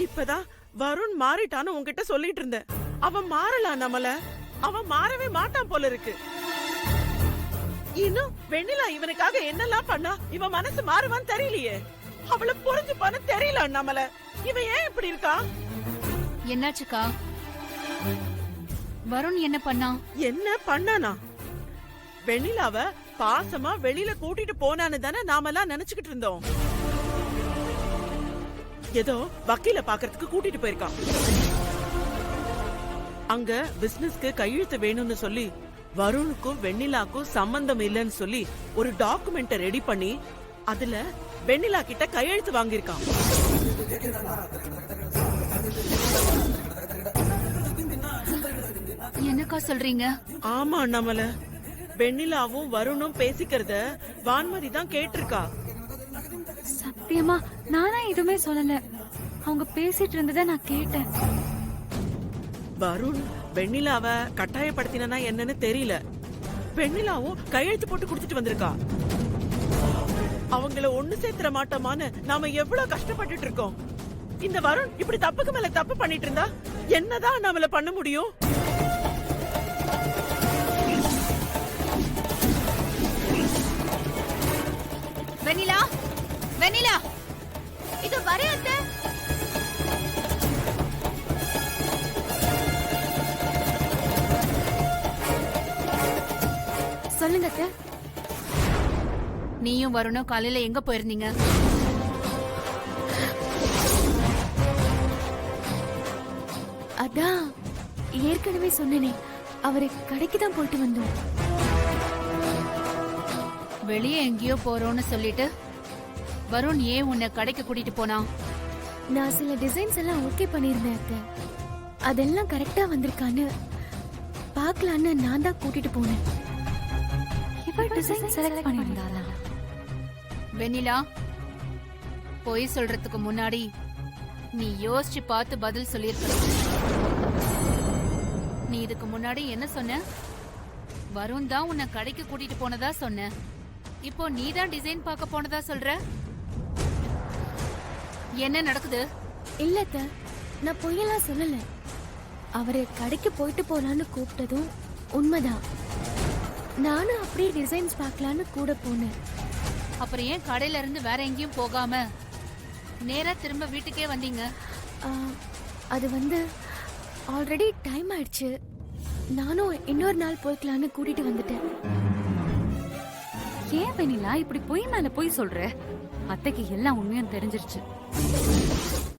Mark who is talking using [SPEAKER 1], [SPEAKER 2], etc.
[SPEAKER 1] இப்பதான் வருண் மாறிட்டான்னு உன்கிட்ட சொல்லிட்டு இருந்தேன். அவன் மாறலாம் நம்மள, அவன் மாறவே மாட்டான் போல இருக்கு. இன்னும் வெண்ணிலா இவனுக்காக என்னெல்லாம் பண்ணா இவன் மனசு மாறுவான்னு தெரியலையே. அவளை புரிஞ்சுப்பான்னு தெரியல நம்மள. இவன் ஏன் இப்படி இருக்கா?
[SPEAKER 2] என்னாச்சுக்கா? வருண் என்ன பண்ணா?
[SPEAKER 1] என்ன பண்ணானா? வெண்ணிலாவ பாசமா வெளியில கூட்டிட்டு போனான்னு தானே நாமெல்லாம் நினைச்சுக்கிட்டு இருந்தோம். ஏதோ வக்கீல பாக்குறதுக்கு கூட்டிட்டு போயிருக்கான். அங்க பிசினஸ்க்கு கையெழுத்து வேணும்னு சொல்லி வருணுக்கும் வெண்ணிலாக்கும் சம்பந்தம் இல்லைன்னு சொல்லி ஒரு டாக்குமெண்ட் ரெடி பண்ணி அதுல வெண்ணிலா கிட்ட கையெழுத்து வாங்கியிருக்கான்.
[SPEAKER 2] என்னக்கா சொல்றீங்க?
[SPEAKER 1] ஆமா நம்மள வெண்ணிலாவும் வருணும் பேசிக்கிறத வான்மதி தான் கேட்டிருக்கா.
[SPEAKER 3] சத்தியமா நானா எதுவுமே சொல்லல. அவங்க பேசிட்டு இருந்தத நான் கேட்டேன்.
[SPEAKER 1] வருண் வெண்ணிலாவ கட்டாயப்படுத்தினா என்னன்னு தெரியல. வெண்ணிலாவும் கையெழுத்து போட்டு குடுத்துட்டு வந்திருக்கா. அவங்கள ஒண்ணு சேர்த்துற மாட்டோமான்னு நாம எவ்வளவு கஷ்டப்பட்டுட்டு இருக்கோம். இந்த வருண் இப்படி தப்புக்கு மேல தப்பு பண்ணிட்டு இருந்தா என்னதான் நம்மள பண்ண முடியும்?
[SPEAKER 2] வெண்ணிலா, வெண்ணிலா, இது வரையத்த.
[SPEAKER 3] சொல்லுங்க அத்தை.
[SPEAKER 2] நீயும் வருணும் காலையில எங்க போயிருந்தீங்க?
[SPEAKER 3] அதான் ஏற்கனவே சொன்னேனே, அவரை கடைக்கு தான் போயிட்டு வந்தோம்.
[SPEAKER 2] வெளியே எங்கேயோ போறோம்னு சொல்லிட்டு வருண் ஏன் உன்னை கடைக்கு கூட்டிட்டு போனா?
[SPEAKER 3] நான் சில டிசைன்ஸ் எல்லாம் ஓகே பண்ணிருந்தேன் அத்தை. அதெல்லாம் கரெக்டா வந்திருக்கான்னு பார்க்கலான்னு நான் தான் கூட்டிட்டு போனேன். இப்ப டிசைன் செலக்ட் பண்ணிருந்தாளா?
[SPEAKER 2] வெண்ணிலா, பொய் சொல்றதுக்கு முன்னாடி நீ யோசிச்சு பார்த்து பதில் சொல்லிருக்க. நீ இதுக்கு முன்னாடி என்ன சொன்ன? வருண் தான் உன்னை கடைக்கு கூட்டிட்டு போனதா சொன்ன. இப்போ நீ தான் டிசைன் பார்க்க போனதா சொல்ற. என்ன நடக்குது?
[SPEAKER 3] இல்ல அத்தை, நான் பொய்யெல்லாம் சொல்லல. அவரை கடைக்கு போயிட்டு போலான்னு கூப்பிட்டதும் உண்மைதான். நானும் அப்படியே டிசைன்ஸ் பார்க்கலான்னு கூட போனேன்.
[SPEAKER 2] அப்புறம் ஏன் கடையில இருந்து வேற எங்கேயும் போகாம நேரா திரும்ப வீட்டுக்கே வந்தீங்க?
[SPEAKER 3] அது வந்து ஆல்ரெடி டைம் ஆயிடுச்சு. நானும் இன்னொரு நாள் போய்க்கலான்னு கூட்டிட்டு வந்துட்டேன்.
[SPEAKER 4] ஏன் வெண்ணிலா இப்படி பொய் மேல பொய் சொல்ற? அத்தைக்கு எல்லாம் உண்மையும் தெரிஞ்சிருச்சு.